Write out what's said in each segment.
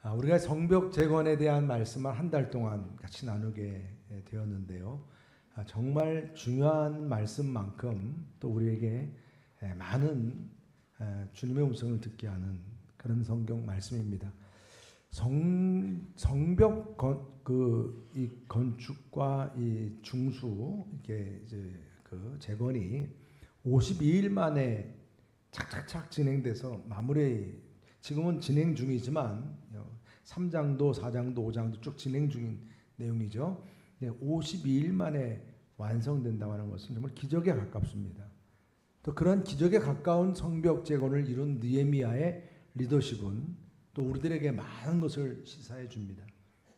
우리가 성벽 재건에 대한 말씀을 한 달 동안 같이 나누게 되었는데요. 정말 중요한 말씀만큼 또 우리에게 많은 주님의 음성을 듣게 하는 그런 성경 말씀입니다. 성벽 이 건축과 이 중수 이게 이제 그 재건이 52일 만에 착착착 진행돼서 마무리. 지금은 진행 중이지만 3장도 4장도 5장도 쭉 진행 중인 내용이죠. 52일 만에 완성된다고 하는 것은 정말 기적에 가깝습니다. 또 그런 기적에 가까운 성벽 재건을 이룬 느헤미야의 리더십은 또 우리들에게 많은 것을 시사해 줍니다.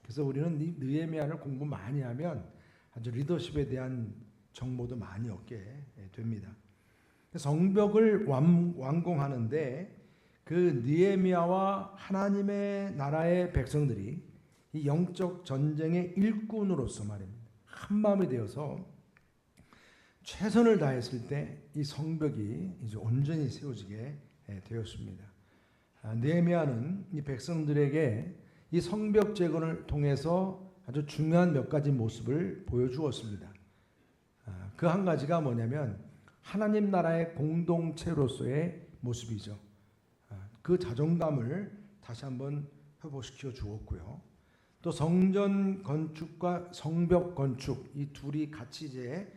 그래서 우리는 이 느헤미야를 공부 많이 하면 아주 리더십에 대한 정보도 많이 얻게 됩니다. 성벽을 완공하는데 그 느헤미야와 하나님의 나라의 백성들이 이 영적 전쟁의 일꾼으로서 말입니다. 한 마음이 되어서 최선을 다했을 때 이 성벽이 이제 온전히 세워지게 되었습니다. 느헤미야는 이 백성들에게 이 성벽 재건을 통해서 아주 중요한 몇 가지 모습을 보여주었습니다. 그 한 가지가 뭐냐면 하나님 나라의 공동체로서의 모습이죠. 그 자존감을 다시 한번 회복시켜 주었고요. 또 성전 건축과 성벽 건축 이 둘이 같이 이제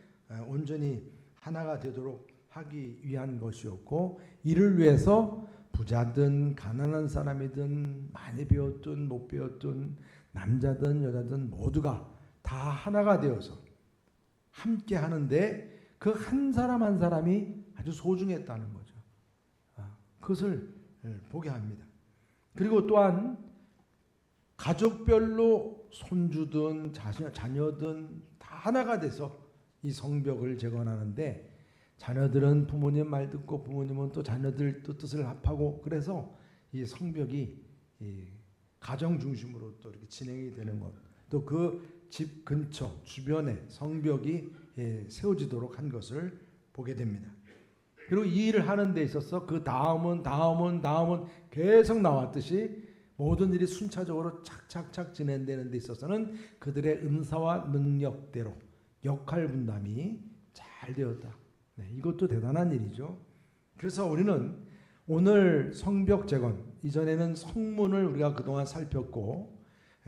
온전히 하나가 되도록 하기 위한 것이었고, 이를 위해서 부자든 가난한 사람이든 많이 배웠든 못 배웠든 남자든 여자든 모두가 다 하나가 되어서 함께 하는데 그 한 사람 한 사람이 아주 소중했다는 거죠. 그것을 보게 합니다. 그리고 또한 가족별로 손주든 자녀든 다 하나가 돼서 이 성벽을 재건하는데, 자녀들은 부모님 말 듣고 부모님은 또 자녀들 뜻을 합하고, 그래서 이 성벽이 이 가정 중심으로 또 이렇게 진행이 되는 것, 또 그 집 근처 주변에 성벽이 세워지도록 한 것을 보게 됩니다. 그리고 이 일을 하는 데 있어서 그 다음은 계속 나왔듯이 모든 일이 순차적으로 착착착 진행되는 데 있어서는 그들의 은사와 능력대로 역할 분담이 잘 되었다. 이것도 대단한 일이죠. 그래서 우리는 오늘 성벽 재건, 이전에는 성문을 우리가 그동안 살폈고,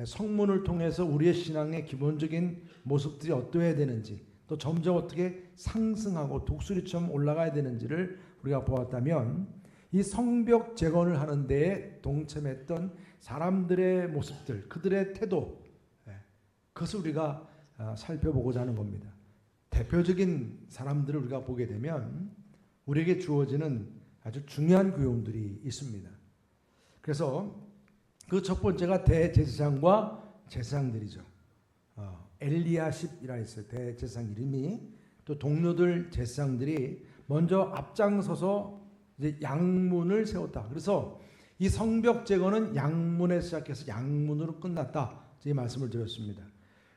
성문을 통해서 우리의 신앙의 기본적인 모습들이 어떠해야 되는지, 또 점점 어떻게 상승하고 독수리처럼 올라가야 되는지를 우리가 보았다면, 이 성벽 재건을 하는 데에 동참했던 사람들의 모습들, 그들의 태도, 그것을 우리가 살펴보고자 하는 겁니다. 대표적인 사람들을 우리가 보게 되면 우리에게 주어지는 아주 중요한 교훈들이 있습니다. 그래서 그 첫 번째가 대제사장과 제사장들이죠. 엘리야십이라 했어요. 대제사장 이름이. 또 동료들 제사장들이 먼저 앞장서서 이제 양문을 세웠다. 그래서 이 성벽 재건은 양문에서 시작해서 양문으로 끝났다. 이 말씀을 드렸습니다.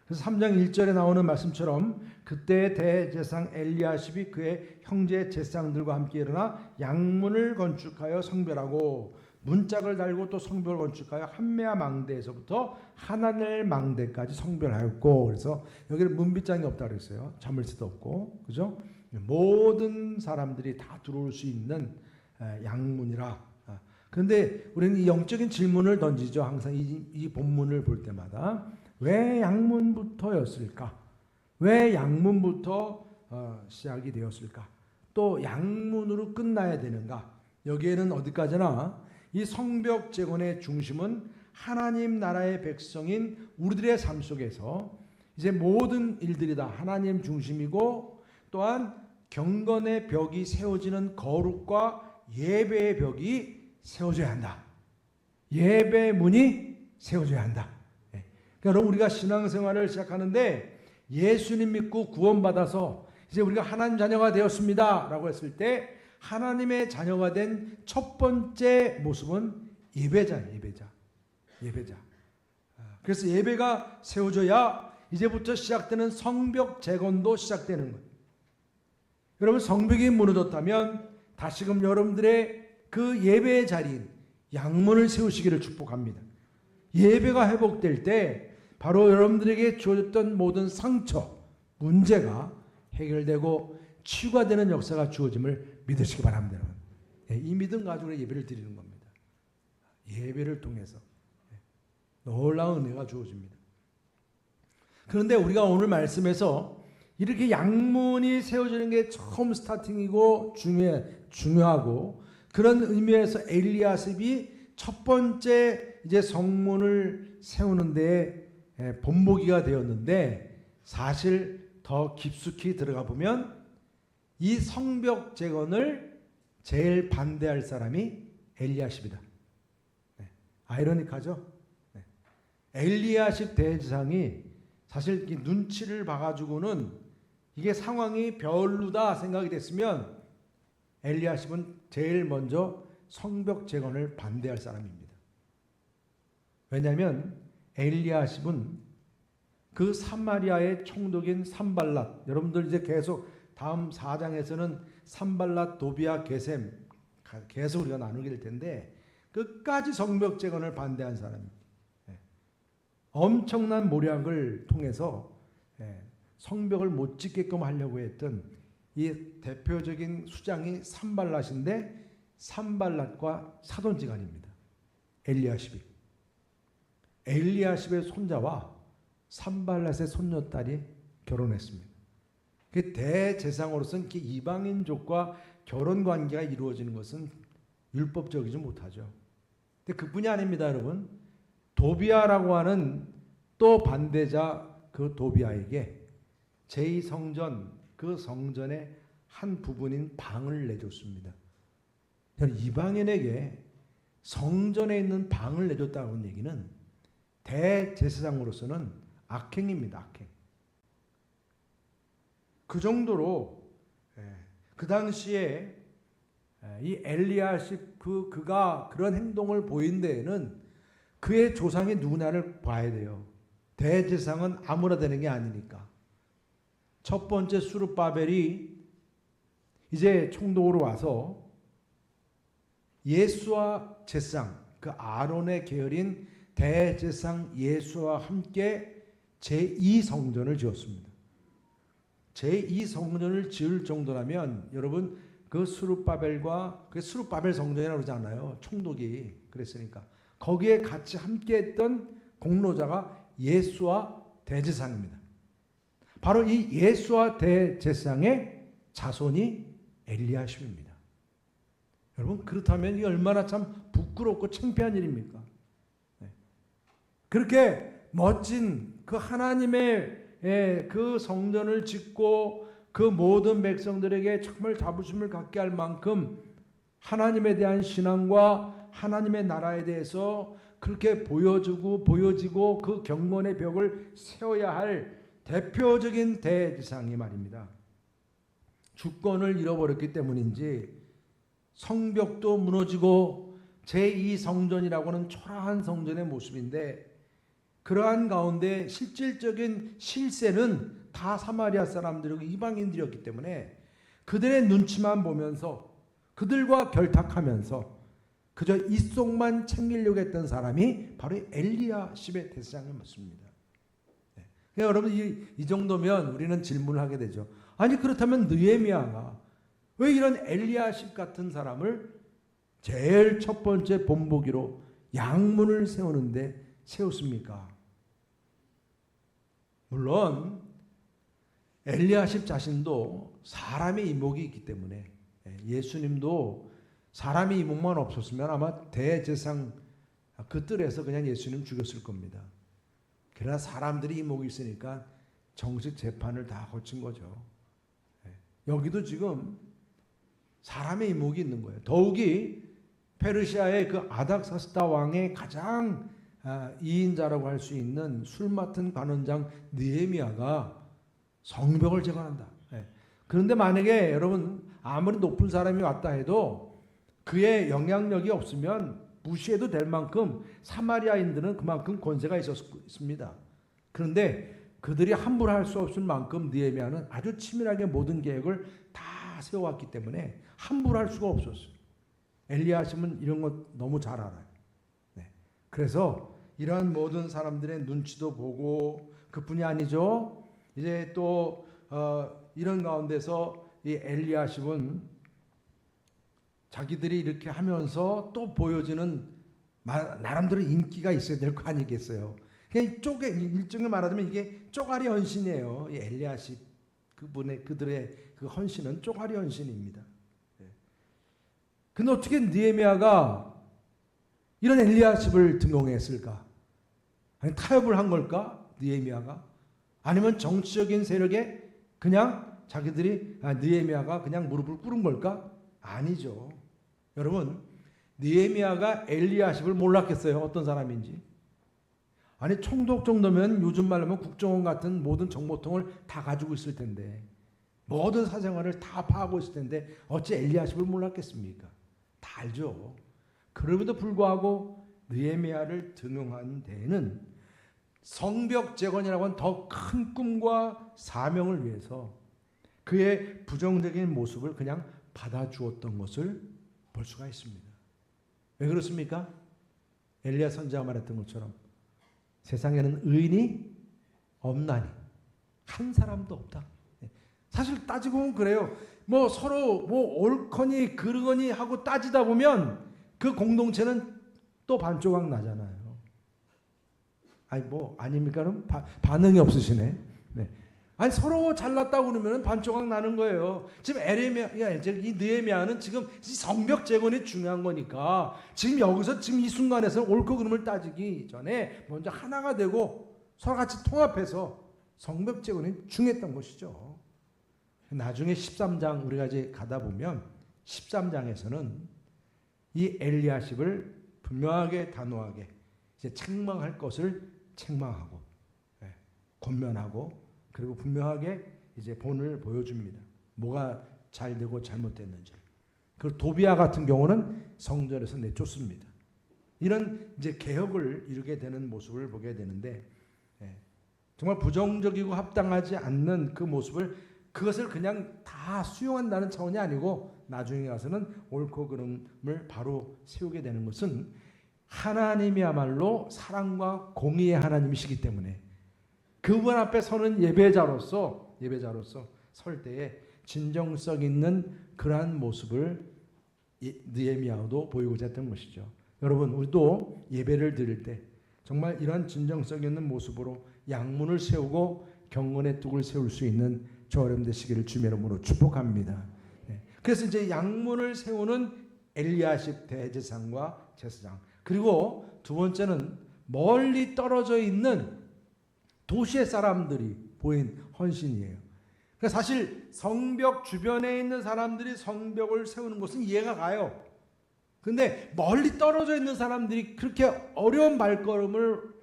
그래서 3장 1절에 나오는 말씀처럼 그때 대제사장 엘리야십이 그의 형제 제사장들과 함께 일어나 양문을 건축하여 성별하고 문짝을 달고 또 성벽을 건축하여 한메아 망대에서부터 하나넬 망대까지 성별하였고, 그래서 여기는 문빗장이 없다 그랬어요. 자물쇠도 없고, 그죠? 모든 사람들이 다 들어올 수 있는 양문이라. 그런데 우리는 이 영적인 질문을 던지죠. 항상 이 본문을 볼 때마다 왜 양문부터였을까? 왜 양문부터 시작이 되었을까? 또 양문으로 끝나야 되는가? 여기에는 어디까지나 이 성벽 재건의 중심은 하나님 나라의 백성인 우리들의 삶 속에서 이제 모든 일들이 다 하나님 중심이고, 또한 경건의 벽이 세워지는 거룩과 예배의 벽이 세워져야 한다. 예배 문이 세워져야 한다. 그러니까 우리가 신앙생활을 시작하는데 예수님 믿고 구원받아서 이제 우리가 하나님 자녀가 되었습니다 라고 했을 때 하나님의 자녀가 된 첫 번째 모습은 예배자예요. 예배자. 그래서 예배가 세워져야 이제부터 시작되는 성벽 재건도 시작되는 거예요. 여러분, 성벽이 무너졌다면 다시금 여러분들의 그 예배의 자리인 양문을 세우시기를 축복합니다. 예배가 회복될 때 바로 여러분들에게 주어졌던 모든 상처, 문제가 해결되고 치유가 되는 역사가 주어짐을 믿으시기 바랍니다. 이 믿음 가지고 예배를 드리는 겁니다. 예배를 통해서 놀라운 은혜가 주어집니다. 그런데 우리가 오늘 말씀에서 이렇게 양문이 세워지는 게 처음 스타팅이고 중요하고 그런 의미에서 엘리야십이 첫 번째 이제 성문을 세우는 데 본보기가 되었는데 사실 더 깊숙이 들어가 보면 이 성벽 재건을 제일 반대할 사람이 엘리야십이다. 아이러니하죠? 엘리야십 대제사장이 사실 눈치를 봐가지고는 이게 상황이 별로다 생각이 됐으면 엘리야십은 제일 먼저 성벽 재건을 반대할 사람입니다. 왜냐하면 엘리야십은 그 사마리아의 총독인 산발랏, 여러분들 이제 계속 다음 4장에서는 산발랏, 도비아, 게셈 계속 우리가 나누게 될 텐데 끝까지 성벽 재건을 반대한 사람입니다. 엄청난 모략을 통해서 성벽을 못 짓게끔 하려고 했던 이 대표적인 수장이 산발랏인데 산발랏과 사돈지간입니다. 엘리야십의 손자와 산발랏의 손녀딸이 결혼했습니다. 그 대제사장으로서는 이방인족과 결혼 관계가 이루어지는 것은 율법적이지 못하죠. 근데 그뿐이 아닙니다, 여러분. 도비아라고 하는 또 반대자 그 도비아에게 제2성전 그 성전의 한 부분인 방을 내줬습니다. 이방인에게 성전에 있는 방을 내줬다는 얘기는 대제사장으로서는 악행입니다. 악행. 그 정도로 그 당시에 이 엘리야십 그가 그런 행동을 보인 데에는 그의 조상이 누구나를 봐야 돼요. 대제사장은 아무나 되는 게 아니니까. 첫 번째 수르바벨이 이제 총독으로 와서 예수와 제사장, 그 아론의 계열인 대제사장 예수와 함께 제2성전을 지었습니다. 제2성전을 지을 정도라면 여러분 그 수르바벨과 그 수르바벨 성전이라고 그러잖아요. 총독이 그랬으니까. 거기에 같이 함께 했던 공로자가 예수와 대제사장입니다. 바로 이 예수와 대제사장의 자손이 엘리야십입니다. 여러분 그렇다면 이게 얼마나 참 부끄럽고 창피한 일입니까? 그렇게 멋진 그 하나님의 그 성전을 짓고 그 모든 백성들에게 정말 자부심을 갖게 할 만큼 하나님에 대한 신앙과 하나님의 나라에 대해서 그렇게 보여지고 그 경건의 벽을 세워야 할 대표적인 대제사장이 말입니다. 주권을 잃어버렸기 때문인지 성벽도 무너지고 제2성전이라고는 초라한 성전의 모습인데 그러한 가운데 실질적인 실세는 다 사마리아 사람들이고 이방인들이었기 때문에 그들의 눈치만 보면서 그들과 결탁하면서 그저 이속만 챙기려고 했던 사람이 바로 엘리야십의 대제사장을 묻습니다. 그러니까 여러분 이 정도면 우리는 질문을 하게 되죠. 아니 그렇다면 느헤미야가 왜 이런 엘리야십 같은 사람을 제일 첫 번째 본보기로 양문을 세우는데 세웠습니까? 물론 엘리야십 자신도 사람의 이목이 있기 때문에 예수님도 사람의 이목만 없었으면 아마 대제사장 그 뜰에서 그냥 예수님 죽였을 겁니다. 그러나 사람들이 이목이 있으니까 정식 재판을 다 거친 거죠. 여기도 지금 사람의 이목이 있는 거예요. 더욱이 페르시아의 그 아닥사스다 왕의 가장 이인자라고 할 수 있는 술 맡은 관원장 느헤미야가 성벽을 재건한다. 그런데 만약에 여러분 아무리 높은 사람이 왔다 해도 그의 영향력이 없으면 무시해도 될 만큼 사마리아인들은 그만큼 권세가 있었습니다. 그런데 그들이 함부로 할 수 없을 만큼 느헤미야는 아주 치밀하게 모든 계획을 다 세워왔기 때문에 함부로 할 수가 없었어요. 엘리야십은 이런 것 너무 잘 알아요. 그래서 이러한 모든 사람들의 눈치도 보고 그뿐이 아니죠. 이제 또 이런 가운데서 이 엘리야십은 자기들이 이렇게 하면서 또 보여지는 나름대로 인기가 있어야 될 거 아니겠어요. 그냥 일종의 말하자면 이게 쪼가리 헌신이에요. 이 엘리야십 그들의 그 헌신은 쪼가리 헌신입니다. 근데 어떻게 느헤미야가 이런 엘리야십을 등용했을까? 아니 타협을 한 걸까? 느헤미야가? 아니면 정치적인 세력에 그냥 느헤미야가 그냥 무릎을 꿇은 걸까? 아니죠. 여러분, 느헤미야가 엘리야십을 몰랐겠어요? 어떤 사람인지. 아니 총독 정도면 요즘 말로 하면 국정원 같은 모든 정보통을 다 가지고 있을 텐데, 모든 사생활을 다 파악하고 있을 텐데 어찌 엘리야십을 몰랐겠습니까? 다 알죠. 그럼에도 불구하고 느헤미야를 등용한 데에는 성벽 재건이라고 하는 더 큰 꿈과 사명을 위해서 그의 부정적인 모습을 그냥 받아주었던 것을 볼 수가 있습니다. 왜 그렇습니까? 엘리야 선지자가 말했던 것처럼 세상에는 의인이 없나니 한 사람도 없다. 사실 따지고 보면 그래요. 뭐 서로 뭐 옳거니 그르거니 하고 따지다 보면 그 공동체는 또 반조각 나잖아요. 아니 뭐 아닙니까? 그럼 반응이 없으시네. 네. 아니 서로 잘났다고 그러면 반조각 나는 거예요. 지금 이 느헤미야는 지금 성벽 재건이 중요한 거니까 지금 여기서 지금 이 순간에서 옳고 그름을 따지기 전에 먼저 하나가 되고 서로 같이 통합해서 성벽 재건이 중요했던 것이죠. 나중에 13장 우리가 이제 가다 보면 13장에서는 이 엘리야십을 분명하게 단호하게 이제 책망할 것을 책망하고 권면하고 그리고 분명하게 이제 본을 보여줍니다. 뭐가 잘 되고 잘못됐는지. 그리고 도비야 같은 경우는 성전에서 내쫓습니다. 이런 이제 개혁을 이루게 되는 모습을 보게 되는데 정말 부정적이고 합당하지 않는 그 모습을 그것을 그냥 다 수용한다는 차원이 아니고 나중에 가서는 옳고 그름을 바로 세우게 되는 것은 하나님이야말로 사랑과 공의의 하나님이시기 때문에 그분 앞에 서는 예배자로서 설 때에 진정성 있는 그러한 모습을 느헤미야도 보이고자 했던 것이죠. 여러분 우리도 예배를 드릴 때 정말 이러한 진정성 있는 모습으로 양문을 세우고 경건의 뚝을 세울 수 있는 저 여러분 되시기를 주의 이름으로 축복합니다. 그래서 이제 양문을 세우는 엘리야십 대제사장과 제사장, 그리고 두 번째는 멀리 떨어져 있는 도시의 사람들이 보인 헌신이에요. 그러니까 사실 성벽 주변에 있는 사람들이 성벽을 세우는 것은 이해가 가요. 근데 멀리 떨어져 있는 사람들이 그렇게 어려운 발걸음을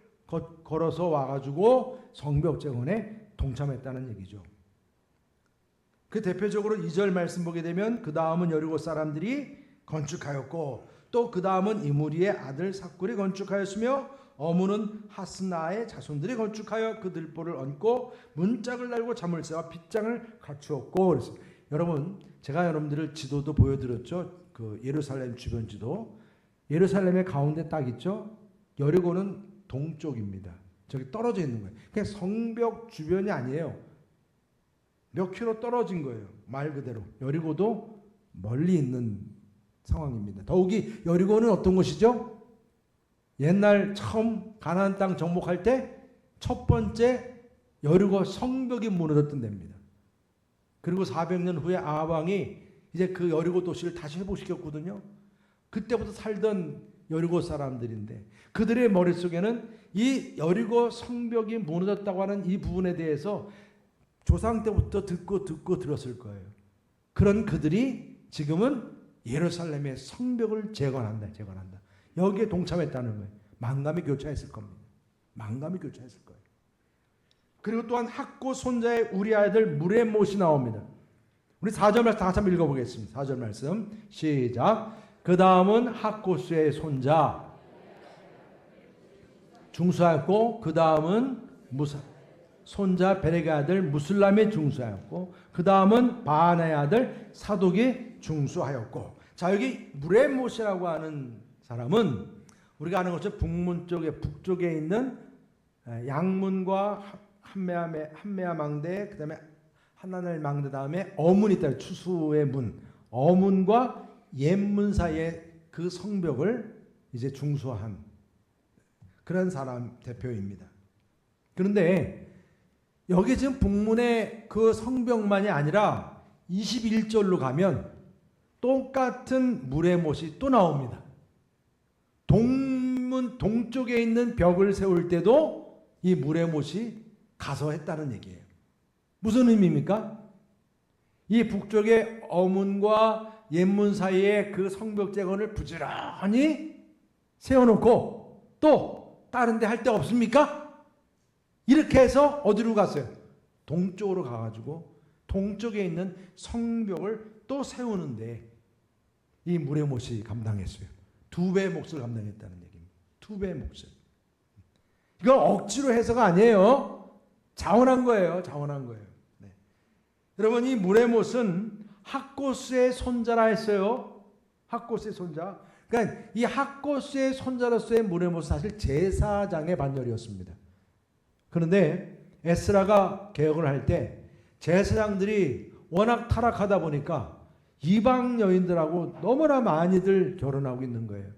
걸어서 와가지고 성벽 재건에 동참했다는 얘기죠. 그 대표적으로 2절 말씀 보게 되면 그 다음은 여리고 사람들이 건축하였고 또 그 다음은 이무리의 아들 삭굴이 건축하였으며 어무는 하스나의 자손들이 건축하여 그 들보를 얹고 문짝을 달고 자물쇠와 빗장을 갖추었고. 그래서 여러분 제가 여러분들을 지도도 보여드렸죠. 그 예루살렘 주변 지도. 예루살렘의 가운데 딱 있죠. 여리고는 동쪽입니다. 저기 떨어져 있는 거예요. 그냥 성벽 주변이 아니에요. 몇 킬로 떨어진 거예요. 말 그대로. 여리고도 멀리 있는 상황입니다. 더욱이 여리고는 어떤 곳이죠? 옛날 처음 가나안 땅 정복할 때 첫 번째 여리고 성벽이 무너졌던 데입니다. 그리고 400년 후에 아합 왕이 이제 그 여리고 도시를 다시 회복시켰거든요. 그때부터 살던 여리고 사람들인데 그들의 머릿속에는 이 여리고 성벽이 무너졌다고 하는 이 부분에 대해서 조상 때부터 듣고 들었을 거예요. 그런 그들이 지금은 예루살렘의 성벽을 재건한다. 여기에 동참했다는 거예요. 만감이 교차했을 겁니다. 만감이 교차했을 거예요. 그리고 또한 학고 손자의 우리 아들 무레못이 나옵니다. 우리 4절 말씀 다 같이 한번 읽어보겠습니다. 4절 말씀 시작. 그 다음은 학고스의 손자 중수하였고 그 다음은 손자 베렉의 아들 무슬람이 중수하였고 그 다음은 바하나의 아들 사독이 중수하였고. 자 여기 무레못이라고 하는 사람은 우리가 아는 것처럼 북쪽에 있는 양문과 한메아 망대, 그다음에 하나늘 망대 다음에 어문이 있다. 추수의 문, 어문과 옛문 사이에 그 성벽을 이제 중수한 그런 사람 대표입니다. 그런데 여기 지금 북문의 그 성벽만이 아니라 21절로 가면 똑같은 물의 못이 또 나옵니다. 동쪽에 있는 벽을 세울 때도 이 물의 못이 가서 했다는 얘기예요. 무슨 의미입니까? 이 북쪽의 어문과 옛문 사이에 그 성벽 재건을 부지런히 세워놓고 또 다른 데 할 데 없습니까? 이렇게 해서 어디로 갔어요? 동쪽으로 가가지고 동쪽에 있는 성벽을 또 세우는데 이 물의 못이 감당했어요. 2배의 몫을 감당했다는 얘기입니다. 2배의 몫을. 이건 억지로 해서가 아니에요. 자원한 거예요. 자원한 거예요. 네. 여러분, 이 물의 못은 학고스의 손자라 했어요. 학고스의 손자. 그러니까 이 학고스의 손자로서의 물의 못은 사실 제사장의 반열이었습니다. 그런데 에스라가 개혁을 할 때 제사장들이 워낙 타락하다 보니까 이방 여인들하고 너무나 많이들 결혼하고 있는 거예요.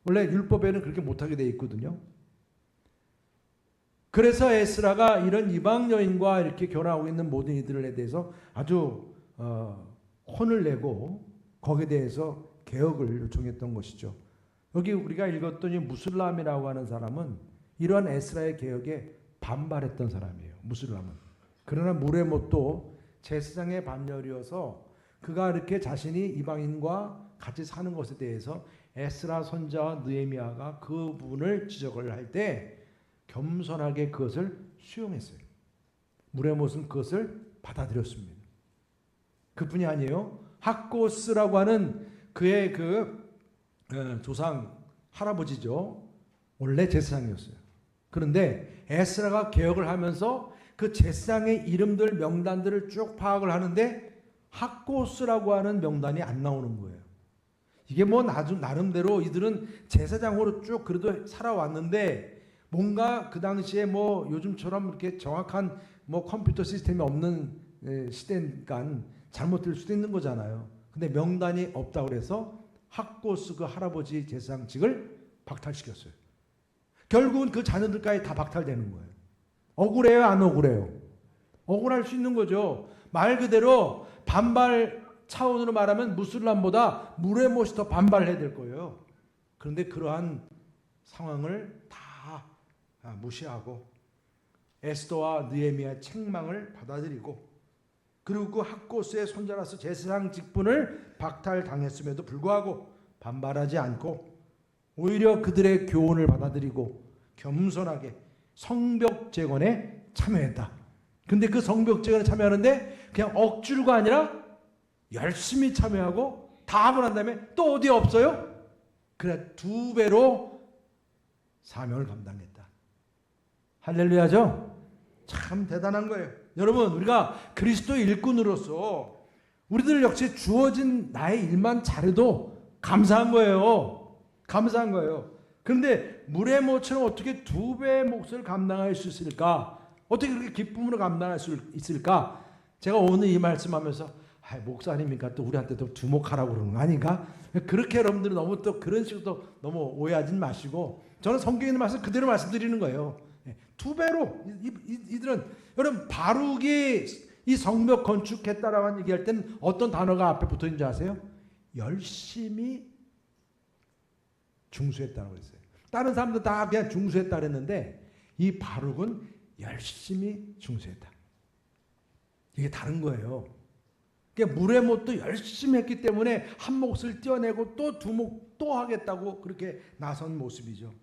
원래 율법에는 그렇게 못하게 돼 있거든요. 그래서 에스라가 이런 이방 여인과 이렇게 결혼하고 있는 모든 이들에 대해서 아주 혼을 내고 거기에 대해서 개혁을 요청했던 것이죠. 여기 우리가 읽었던 이 무슬람이라고 하는 사람은 이러한 에스라의 개혁에 반발했던 사람이에요. 무슬람은. 그러나 물의 못도 제사장의 반열이어서 그가 이렇게 자신이 이방인과 같이 사는 것에 대해서 에스라 손자와 느헤미야가 그 부분을 지적을 할 때 겸손하게 그것을 수용했어요. 물의 못은 그것을 받아들였습니다. 그뿐이 아니에요. 학고스라고 하는 그의 조상 할아버지죠. 원래 제사장이었어요. 그런데 에스라가 개혁을 하면서 그 제사장의 이름들 명단들을 쭉 파악을 하는데 학고스라고 하는 명단이 안 나오는 거예요. 이게 뭐 나름대로 이들은 제사장으로 쭉 그래도 살아왔는데 뭔가 그 당시에 뭐 요즘처럼 이렇게 정확한 뭐 컴퓨터 시스템이 없는 시대니까 잘못될 수도 있는 거잖아요. 근데 명단이 없다고 그래서 학고스 그 할아버지 제사장직을 박탈시켰어요. 결국은 그 자녀들까지 다 박탈되는 거예요. 억울해요, 안 억울해요? 억울할 수 있는 거죠. 말 그대로 반발 차원으로 말하면 무슬람보다 물의 못이 더 반발해야 될 거예요. 그런데 그러한 상황을 다 무시하고 에스더와 느헤미야의 책망을 받아들이고 그리고 그 학고스의 손자라서 제사장 직분을 박탈당했음에도 불구하고 반발하지 않고 오히려 그들의 교훈을 받아들이고 겸손하게 성벽 재건에 참여했다. 근데 그 성벽 재건에 참여하는데 그냥 억지로가 아니라 열심히 참여하고 다 하고 난 다음에 또 어디 없어요? 그래 2배로 사명을 감당했다. 할렐루야죠? 참 대단한 거예요. 여러분, 우리가 그리스도 일꾼으로서 우리들 역시 주어진 나의 일만 잘해도 감사한 거예요. 감사한 거예요. 그런데 물의 못처럼 어떻게 2배의 몫을 감당할 수 있을까? 어떻게 그렇게 기쁨으로 감당할 수 있을까? 제가 오늘 이 말씀하면서 목사님이니까 또 우리한테 또 두목하라고 그러는 거 아닌가? 그렇게 여러분들이 너무 또 그런 식으로 너무 오해하진 마시고 저는 성경에 있는 말씀 그대로 말씀드리는 거예요. 2배로 이들은 여러분 바룩이 이 성벽 건축했다라고 얘기할 때는 어떤 단어가 앞에 붙어 있는 줄 아세요? 열심히 중수했다고 했어요. 다른 사람들 다 그냥 중수했다 그랬는데 이 바룩은 열심히 중수했다. 이게 다른 거예요. 그러니까 물의 못도 열심히 했기 때문에 한 몫을 떼어내고 또 2몫 또 하겠다고 그렇게 나선 모습이죠.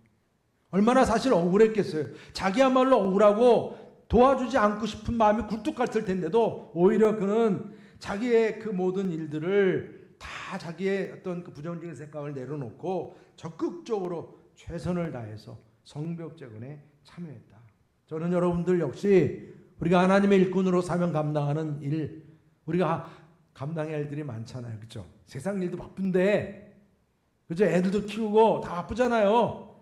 얼마나 사실 억울했겠어요. 자기야말로 억울하고 도와주지 않고 싶은 마음이 굴뚝 같을 텐데도 오히려 그는 자기의 그 모든 일들을 다 자기의 어떤 그 부정적인 생각을 내려놓고 적극적으로 최선을 다해서 성벽 재건에 참여했다. 저는 여러분들 역시 우리가 하나님의 일꾼으로 사명 감당하는 일, 우리가 감당해야 할 일들이 많잖아요. 그렇죠? 세상 일도 바쁜데, 그죠? 애들도 키우고 다 바쁘잖아요.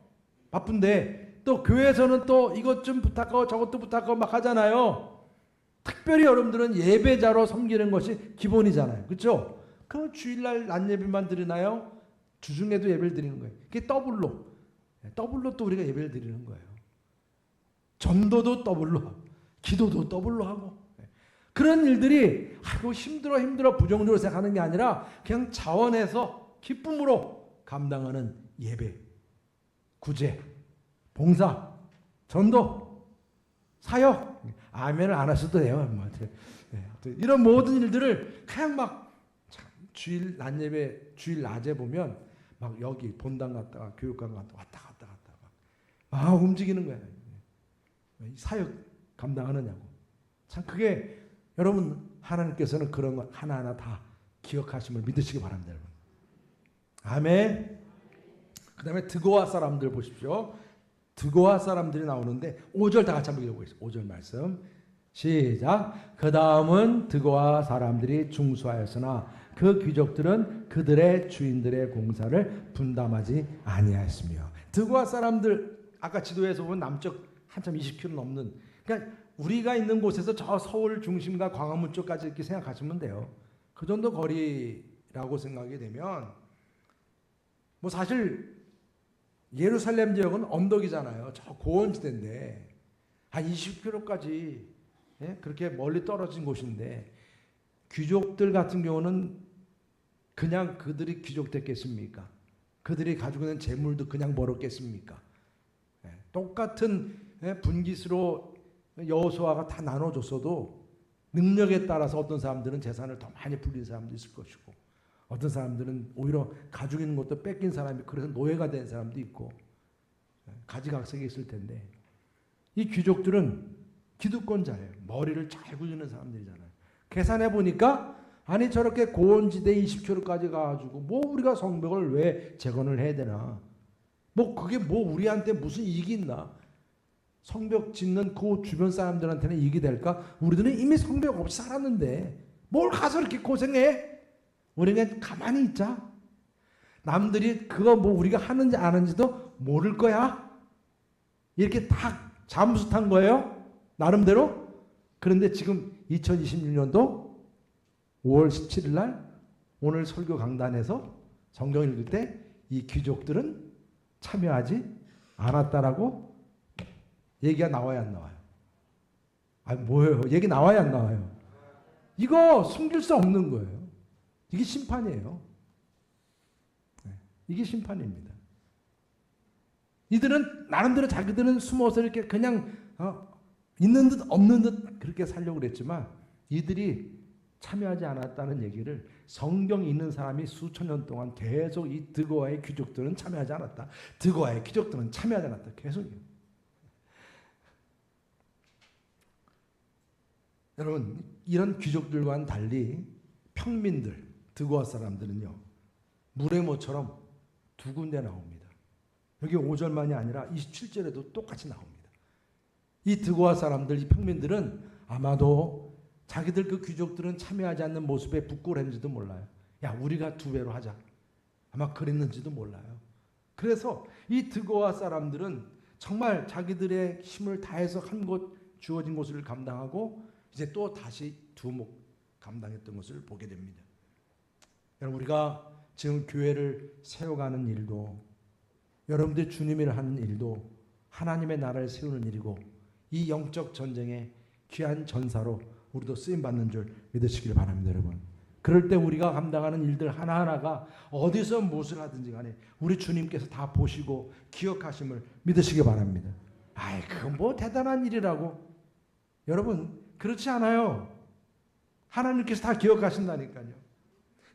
바쁜데 또 교회에서는 또 이것 좀 부탁하고 저것도 부탁하고 막 하잖아요. 특별히 여러분들은 예배자로 섬기는 것이 기본이잖아요. 그렇죠? 그럼 주일날 낮 예배만 드리나요? 주중에도 예배를 드리는 거예요. 그게 더블로 또 우리가 예배를 드리는 거예요. 전도도 더블로 하고 기도도 더블로 하고 그런 일들이 아이고 힘들어 부정적으로 생각하는 게 아니라 그냥 자원해서 기쁨으로 감당하는 예배, 구제, 봉사, 전도, 사역. 아멘을 안 하셔도 돼요. 이런 모든 일들을 그냥 막 주일 낮 예배, 주일 낮에 보면 막 여기 본당 갔다가 교육관 갔다가 왔다 막 움직이는 거예요. 사역 감당하느냐고. 참 그게 여러분 하나님께서는 그런 거 하나하나 다 기억하심을 믿으시기 바랍니다. 여러분. 아멘. 그 다음에 드고아 사람들 보십시오. 드고아 사람들이 나오는데 5절 다 같이 한번 읽어보겠습니다. 5절 말씀 시작. 그 다음은 드고아 사람들이 중수하였으나 그 귀족들은 그들의 주인들의 공사를 분담하지 아니하였으며. 드고아 사람들 아까 지도에서 보면 남쪽 한참 20km 넘는, 그러니까 우리가 있는 곳에서 저 서울 중심과 광화문 쪽까지 이렇게 생각하시면 돼요. 그 정도 거리라고 생각이 되면 뭐 사실 예루살렘 지역은 언덕이잖아요. 저 고원지대인데 한 20km까지 그렇게 멀리 떨어진 곳인데 귀족들 같은 경우는 그냥 그들이 귀족 됐겠습니까? 그들이 가지고 있는 재물도 그냥 벌었겠습니까? 똑같은 분깃으로 여호수아가 다 나눠줬어도 능력에 따라서 어떤 사람들은 재산을 더 많이 불린 사람도 있을 것이고 어떤 사람들은 오히려 가지고 있는 것도 뺏긴 사람이 그래서 노예가 된 사람도 있고 가지각색이 있을 텐데 이 귀족들은 기득권자예요. 머리를 잘 굴리는 사람들이잖아요. 계산해 보니까 아니 저렇게 고원지대 20km까지 가가지고 뭐 우리가 성벽을 왜 재건을 해야 되나? 뭐 그게 뭐 우리한테 무슨 이익이 있나? 성벽 짓는 그 주변 사람들한테는 이익이 될까? 우리들은 이미 성벽 없이 살았는데 뭘 가서 이렇게 고생해? 우리는 가만히 있자. 남들이 그거 뭐 우리가 하는지 안 하는지도 모를 거야. 이렇게 다 잠수 탄 거예요. 나름대로. 그런데 지금 2026년도 5월 17일 날 오늘 설교 강단에서 성경 읽을 때 이 귀족들은 참여하지 않았다라고 얘기가 나와야 안 나와요? 아니 뭐예요? 얘기 나와야 안 나와요? 이거 숨길 수 없는 거예요. 이게 심판이에요. 이게 심판입니다. 이들은 나름대로 자기들은 숨어서 이렇게 그냥 있는 듯 없는 듯 그렇게 살려고 그랬지만 이들이 참여하지 않았다는 얘기를 성경 있는 사람이 수천 년 동안 계속 이 드고아의 귀족들은 참여하지 않았다. 드고아의 귀족들은 참여하지 않았다. 계속이에요. 여러분 이런 귀족들과는 달리 평민들 드고아 사람들은요 물의 모처럼 두 군데 나옵니다. 여기 5절만이 아니라 27절에도 똑같이 나옵니다. 이 드고아 사람들 이 평민들은 아마도 자기들 그 귀족들은 참여하지 않는 모습에 부끄러운지도 몰라요. 야 우리가 두 배로 하자. 아마 그랬는지도 몰라요. 그래서 이 드고아 사람들은 정말 자기들의 힘을 다해서 한 곳 주어진 곳을 감당하고 이제 또 다시 두목 감당했던 것을 보게 됩니다. 여러분 우리가 지금 교회를 세워가는 일도 여러분들 주님을 하는 일도 하나님의 나라를 세우는 일이고 이 영적 전쟁의 귀한 전사로 우리도 쓰임받는 줄 믿으시길 바랍니다. 여러분 그럴 때 우리가 감당하는 일들 하나하나가 어디서 무엇을 하든지 간에 우리 주님께서 다 보시고 기억하심을 믿으시기 바랍니다. 아이 그건 뭐 대단한 일이라고. 여러분 그렇지 않아요. 하나님께서 다 기억하신다니까요.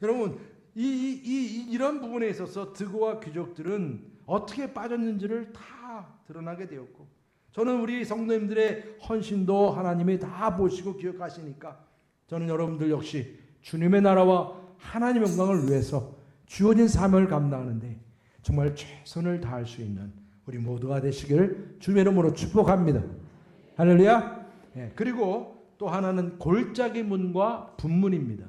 여러분 이런 부분에 있어서 드고아 귀족들은 어떻게 빠졌는지를 다 드러나게 되었고 저는 우리 성도님들의 헌신도 하나님이 다 보시고 기억하시니까 저는 여러분들 역시 주님의 나라와 하나님의 영광을 위해서 주어진 사명을 감당하는데 정말 최선을 다할 수 있는 우리 모두가 되시기를 주님의 이름으로 축복합니다. 할렐루야. 그리고 또 하나는 골짜기 문과 분문입니다.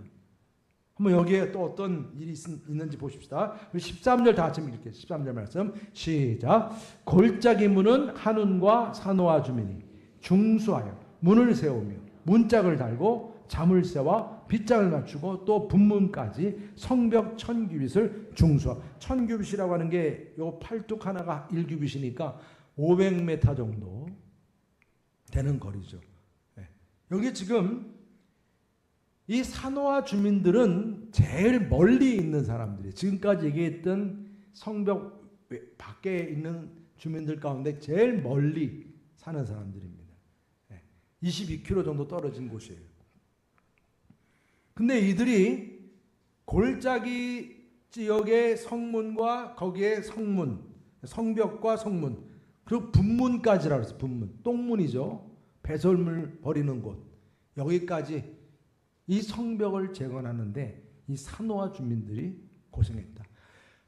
한번 여기에 또 어떤 일이 있는지 보십시다. 우리 13절 다 같이 읽을게요. 13절 말씀 시작. 골짜기 문은 한운과 산호와 주민이 중수하여 문을 세우며 문짝을 달고 자물쇠와 빗장을 맞추고 또 분문까지 성벽 1000규빗을 중수하고, 1000규빗이라고 하는 게 요 팔뚝 하나가 1규빗이니까 500m 정도 되는 거리죠. 여기 지금 이 산호와 주민들은 제일 멀리 있는 사람들이에요. 지금까지 얘기했던 성벽 밖에 있는 주민들 가운데 제일 멀리 사는 사람들입니다. 22km 정도 떨어진 곳이에요. 근데 이들이 골짜기 지역의 성문과 거기에 성문, 성벽과 성문, 그리고 분문까지라고 했어요. 분문, 똥문이죠. 배설물 버리는 곳. 여기까지 이 성벽을 재건하는데 이 산호와 주민들이 고생했다.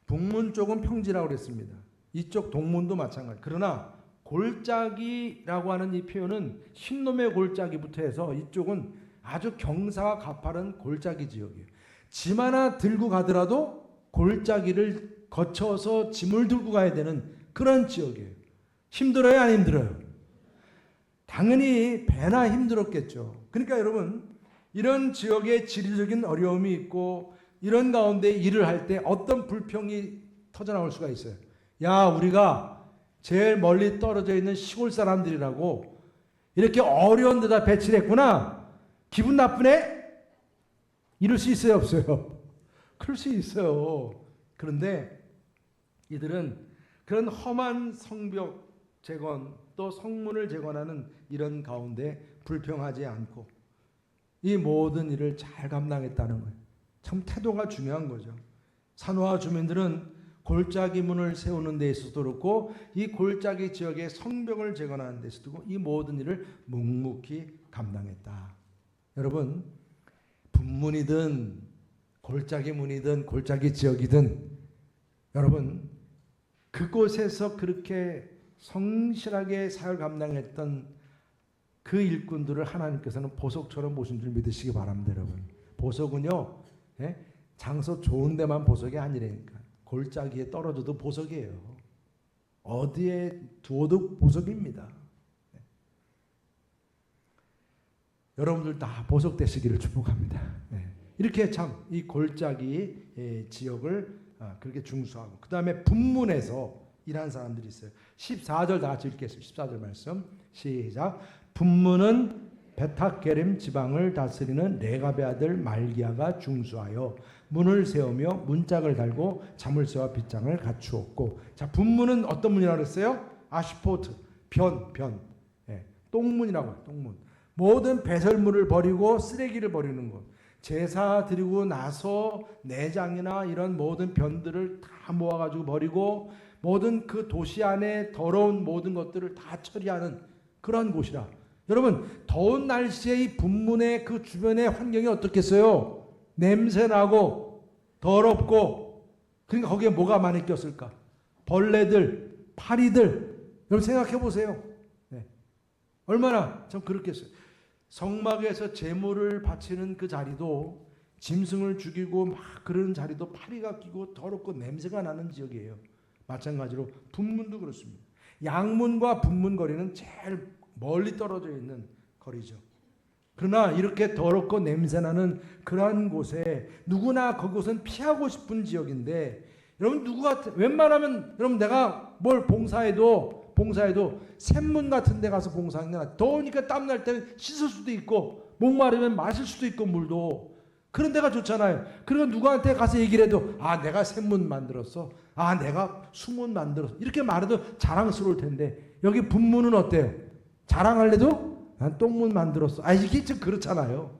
북문 쪽은 평지라고 그랬습니다. 이쪽 동문도 마찬가지. 그러나 골짜기라고 하는 이 표현은 신놈의 골짜기부터 해서 이쪽은 아주 경사가 가파른 골짜기 지역이에요. 짐 하나 들고 가더라도 골짜기를 거쳐서 짐을 들고 가야 되는 그런 지역이에요. 힘들어요, 안 힘들어요? 당연히 배나 힘들었겠죠. 그러니까 여러분, 이런 지역에 지리적인 어려움이 있고 이런 가운데 일을 할 때 어떤 불평이 터져나올 수가 있어요. 야, 우리가 제일 멀리 떨어져 있는 시골 사람들이라고 이렇게 어려운 데다 배치를 했구나. 기분 나쁘네? 이럴 수 있어요, 없어요? 그럴 수 있어요. 그런데 이들은 그런 험한 성벽 재건 또 성문을 재건하는 이런 가운데 불평하지 않고 이 모든 일을 잘 감당했다는 거예요. 참 태도가 중요한 거죠. 산호와 주민들은 골짜기 문을 세우는 데 있어서도 그렇고 이 골짜기 지역의 성벽을 재건하는 데 있어서도 이 모든 일을 묵묵히 감당했다. 여러분, 분문이든 골짜기 문이든 골짜기 지역이든 여러분 그곳에서 그렇게 성실하게 사역을 감당했던 그 일꾼들을 하나님께서는 보석처럼 보신 줄 믿으시기 바랍니다. 여러분, 보석은요 장소 좋은 데만 보석이 아니라니까. 골짜기에 떨어져도 보석이에요. 어디에 두어도 보석입니다. 여러분들 다 보석 되시기를 축복합니다. 이렇게 참 이 골짜기 지역을 그렇게 중수하고 그 다음에 분문에서 일한 사람들이 있어요. 14절 다 같이 읽겠습니다. 14절 말씀 시작. 분문은 베타게림 지방을 다스리는 레갑의 아들 말기야가 중수하여 문을 세우며 문짝을 달고 자물쇠와 빗장을 갖추었고. 자, 분문은 어떤 문이라고 그랬어요? 아시포트, 변, 똥문이라고 해요. 똥문. 모든 배설물을 버리고 쓰레기를 버리는 것. 제사 드리고 나서 내장이나 이런 모든 변들을 다 모아가지고 버리고 모든 그 도시 안에 더러운 모든 것들을 다 처리하는 그런 곳이라. 여러분, 더운 날씨에 이 분문의 그 주변의 환경이 어떻겠어요? 냄새나고 더럽고. 그러니까 거기에 뭐가 많이 꼈을까? 벌레들, 파리들. 여러분 생각해 보세요. 얼마나 참 그렇겠어요. 성막에서 제물을 바치는 그 자리도 짐승을 죽이고 막 그런 자리도 파리가 끼고 더럽고 냄새가 나는 지역이에요. 마찬가지로 분문도 그렇습니다. 양문과 분문 거리는 제일 멀리 떨어져 있는 거리죠. 그러나 이렇게 더럽고 냄새나는 그러한 곳에 누구나 그곳은 피하고 싶은 지역인데 여러분 웬만하면 여러분 내가 뭘 봉사해도 샘문 같은 데 가서 봉사하면 더우니까 땀날 때는 씻을 수도 있고 목마르면 마실 수도 있고 물도 그런 데가 좋잖아요. 그리고 누구한테 가서 얘기를 해도 내가 샘문 만들었어. 내가 수문 만들었어. 이렇게 말해도 자랑스러울 텐데 여기 분문은 어때요? 자랑할래도 난 똥문 만들었어. 이게 좀 그렇잖아요.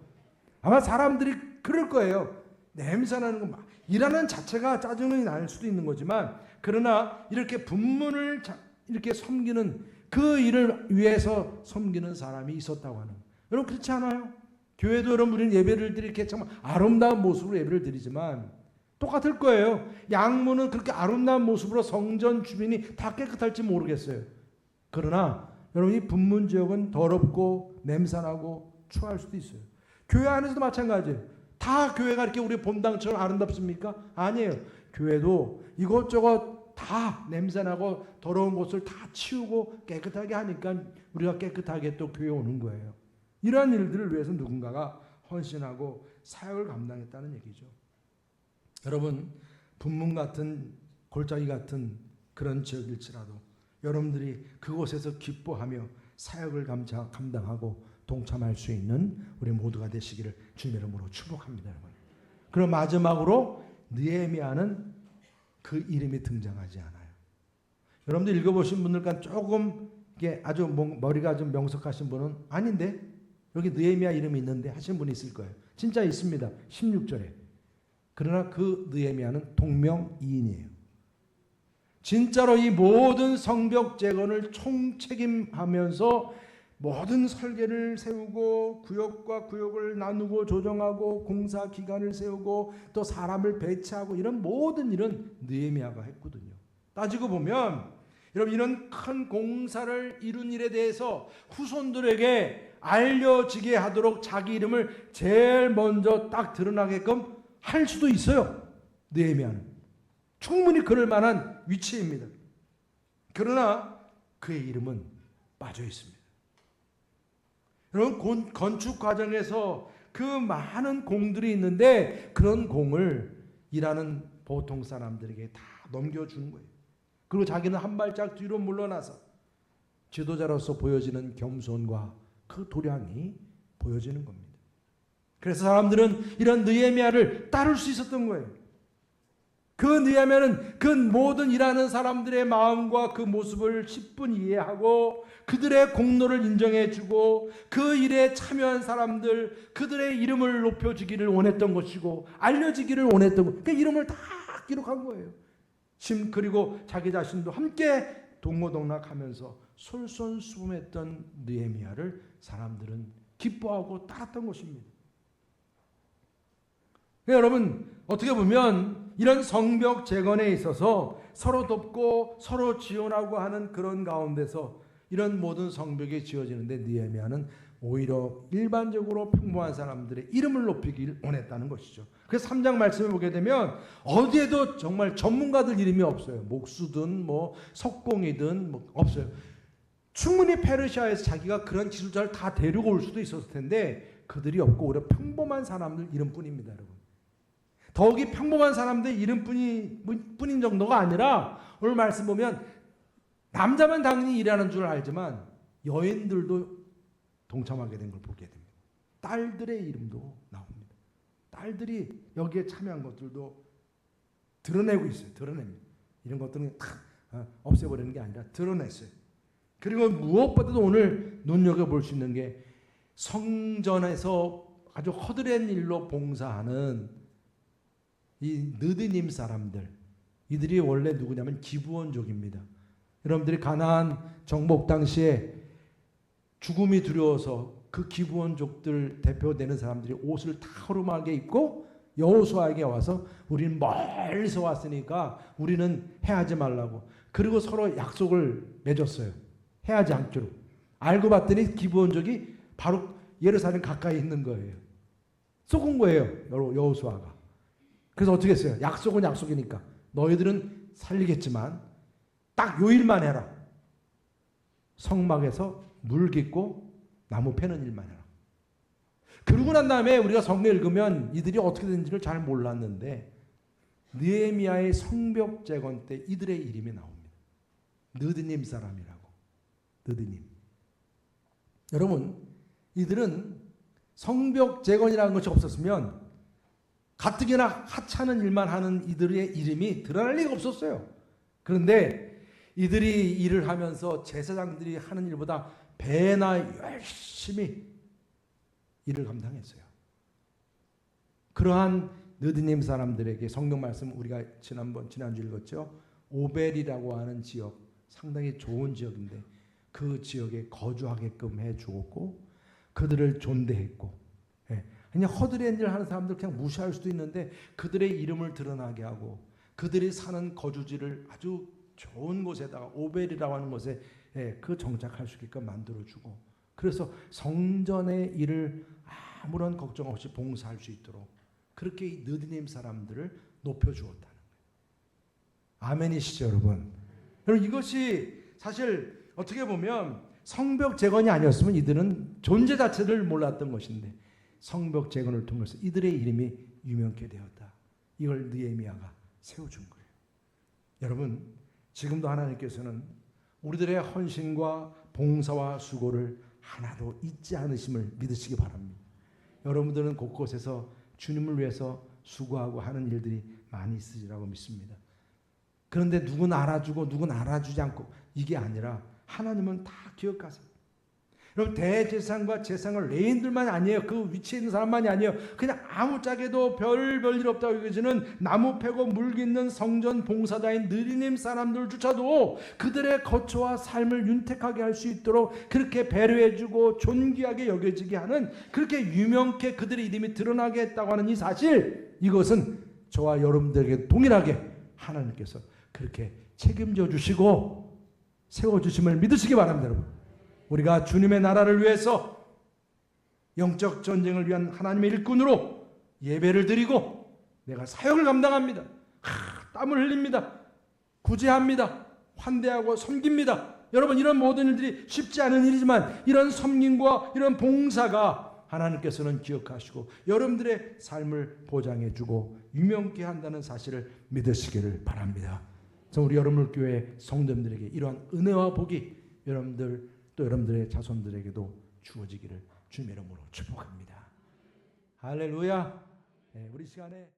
아마 사람들이 그럴 거예요. 냄새나는 거 일하는 자체가 짜증이 날 수도 있는 거지만 그러나 이렇게 분문을 이렇게 섬기는 그 일을 위해서 섬기는 사람이 있었다고 하는. 여러분 그렇지 않아요? 교회도 여러분 우리는 예배를 드릴 게 정말 아름다운 모습으로 예배를 드리지만 똑같을 거예요. 양문은 그렇게 아름다운 모습으로 성전 주변이 다 깨끗할지 모르겠어요. 그러나 여러분 이 분문 지역은 더럽고 냄새나고 추할 수도 있어요. 교회 안에서도 마찬가지예요. 다 교회가 이렇게 우리 본당처럼 아름답습니까? 아니에요. 교회도 이것저것 다 냄새나고 더러운 곳을 다 치우고 깨끗하게 하니까 우리가 깨끗하게 또 교회 오는 거예요. 이러한 일들을 위해서 누군가가 헌신하고 사역을 감당했다는 얘기죠. 여러분, 분문 같은 골짜기 같은 그런 지역일지라도 여러분들이 그곳에서 기뻐하며 사역을 감당하고 동참할 수 있는 우리 모두가 되시기를 주님의 이름으로 축복합니다. 여러분. 그럼 마지막으로 느헤미야는 그 이름이 등장하지 않아요. 여러분들 읽어보신 분들 간 조금 이게 아주 머리가 좀 명석하신 분은 아닌데 여기 느헤미야 이름이 있는데 하신 분이 있을 거예요. 진짜 있습니다. 16절에. 그러나 그 느헤미야는 동명이인이에요. 진짜로 이 모든 성벽 재건을 총책임하면서 모든 설계를 세우고 구역과 구역을 나누고 조정하고 공사 기간을 세우고 또 사람을 배치하고 이런 모든 일은 느헤미야가 했거든요. 따지고 보면 여러분 이런 큰 공사를 이룬 일에 대해서 후손들에게 알려지게 하도록 자기 이름을 제일 먼저 딱 드러나게끔 할 수도 있어요. 느헤미야는 충분히 그럴 만한 위치입니다. 그러나 그의 이름은 빠져 있습니다. 여러분 건축 과정에서 그 많은 공들이 있는데 그런 공을 일하는 보통 사람들에게 다 넘겨주는 거예요. 그리고 자기는 한 발짝 뒤로 물러나서 지도자로서 보여지는 겸손과 그 도량이 보여지는 겁니다. 그래서 사람들은 이런 느헤미야를 따를 수 있었던 거예요. 그 느헤미야는 그 모든 일하는 사람들의 마음과 그 모습을 10분 이해하고 그들의 공로를 인정해주고 그 일에 참여한 사람들 그들의 이름을 높여주기를 원했던 것이고 알려지기를 원했던 것. 그 이름을 다 기록한 거예요. 그리고 자기 자신도 함께 동고동락하면서 솔선수범했던 느헤미야를 사람들은 기뻐하고 따랐던 것입니다. 여러분 어떻게 보면 이런 성벽 재건에 있어서 서로 돕고 서로 지원하고 하는 그런 가운데서 이런 모든 성벽이 지어지는데 느헤미야는 오히려 일반적으로 평범한 사람들의 이름을 높이기를 원했다는 것이죠. 그래서 3장 말씀을 보게 되면 어디에도 정말 전문가들 이름이 없어요. 목수든 뭐 석공이든 뭐 없어요. 충분히 페르시아에서 자기가 그런 기술자를 다 데리고 올 수도 있었을 텐데 그들이 없고 오히려 평범한 사람들 이름뿐입니다. 여러분. 더욱이 평범한 사람들 이름뿐인 정도가 아니라 오늘 말씀 보면 남자만 당연히 일하는 줄 알지만 여인들도 동참하게 된 걸 보게 됩니다. 딸들의 이름도 나옵니다. 딸들이 여기에 참여한 것들도 드러내고 있어요. 드러냅니다. 이런 것들은 다 없애버리는 게 아니라 드러냈어요. 그리고 무엇보다도 오늘 눈여겨볼 수 있는 게 성전에서 아주 허드렛 일로 봉사하는 이 느디님 사람들, 이들이 원래 누구냐면 기브온족입니다. 여러분들이 가나안 정복 당시에 죽음이 두려워서 그 기브온족들 대표되는 사람들이 옷을 다 허름하게 입고 여호수아에게 와서 우리는 멀리서 왔으니까 우리는 해하지 말라고. 그리고 서로 약속을 맺었어요. 해하지 않기로. 알고 봤더니 기브온족이 바로 예루살렘 가까이 있는 거예요. 속은 거예요. 여호수아가. 그래서 어떻게 했어요? 약속은 약속이니까 너희들은 살리겠지만 딱 요 일만 해라. 성막에서 물 깃고 나무 패는 일만 해라. 그러고 난 다음에 우리가 성경 읽으면 이들이 어떻게 된지를 잘 몰랐는데 느헤미야의 성벽 재건 때 이들의 이름이 나옵니다. 느드님 사람이라고. 느드님. 여러분 이들은 성벽 재건이라는 것이 없었으면 가뜩이나 하찮은 일만 하는 이들의 이름이 드러날 리가 없었어요. 그런데 이들이 일을 하면서 제사장들이 하는 일보다 배나 열심히 일을 감당했어요. 그러한 느드님 사람들에게 성경 말씀 우리가 지난주 읽었죠. 오벨이라고 하는 지역, 상당히 좋은 지역인데 그 지역에 거주하게끔 해주었고 그들을 존대했고 그냥 허드렛 일을 하는 사람들 그냥 무시할 수도 있는데 그들의 이름을 드러나게 하고 그들이 사는 거주지를 아주 좋은 곳에다가 오벨이라고 하는 곳에 그 정착할 수 있게끔 만들어주고 그래서 성전의 일을 아무런 걱정 없이 봉사할 수 있도록 그렇게 이 느디님 사람들을 높여주었다는 거예요. 아멘이시죠, 여러분? 여러분, 이것이 사실 어떻게 보면 성벽 재건이 아니었으면 이들은 존재 자체를 몰랐던 것인데 성벽 재건을 통해서 이들의 이름이 유명케 되었다. 이걸 느헤미야가 세워준 거예요. 여러분, 지금도 하나님께서는 우리들의 헌신과 봉사와 수고를 하나도 잊지 않으심을 믿으시기 바랍니다. 여러분들은 곳곳에서 주님을 위해서 수고하고 하는 일들이 많이 있으리라고 믿습니다. 그런데 누군 알아주고 누군 알아주지 않고 이게 아니라 하나님은 다 기억하세요. 여러분, 대제사장과 제사장은 레인들만이 아니에요. 그 위치에 있는 사람만이 아니에요. 그냥 아무짝에도 별일 없다고 여겨지는 나무 패고 물 깃는 성전 봉사자인 느리님 사람들조차도 그들의 거처와 삶을 윤택하게 할 수 있도록 그렇게 배려해주고 존귀하게 여겨지게 하는, 그렇게 유명케 그들의 이름이 드러나게 했다고 하는 이 사실, 이것은 저와 여러분들에게 동일하게 하나님께서 그렇게 책임져 주시고 세워주심을 믿으시기 바랍니다. 여러분, 우리가 주님의 나라를 위해서 영적 전쟁을 위한 하나님의 일꾼으로 예배를 드리고 내가 사역을 감당합니다. 땀을 흘립니다. 구제합니다. 환대하고 섬깁니다. 여러분, 이런 모든 일들이 쉽지 않은 일이지만 이런 섬김과 이런 봉사가 하나님께서는 기억하시고 여러분들의 삶을 보장해주고 유명케 한다는 사실을 믿으시기를 바랍니다. 그래서 우리 여러분들 교회 성도님들에게 이러한 은혜와 복이 여러분들 또 여러분들의 자손들에게도 주어지기를 주님의 이름으로 축복합니다. 할렐루야. 우리 시간에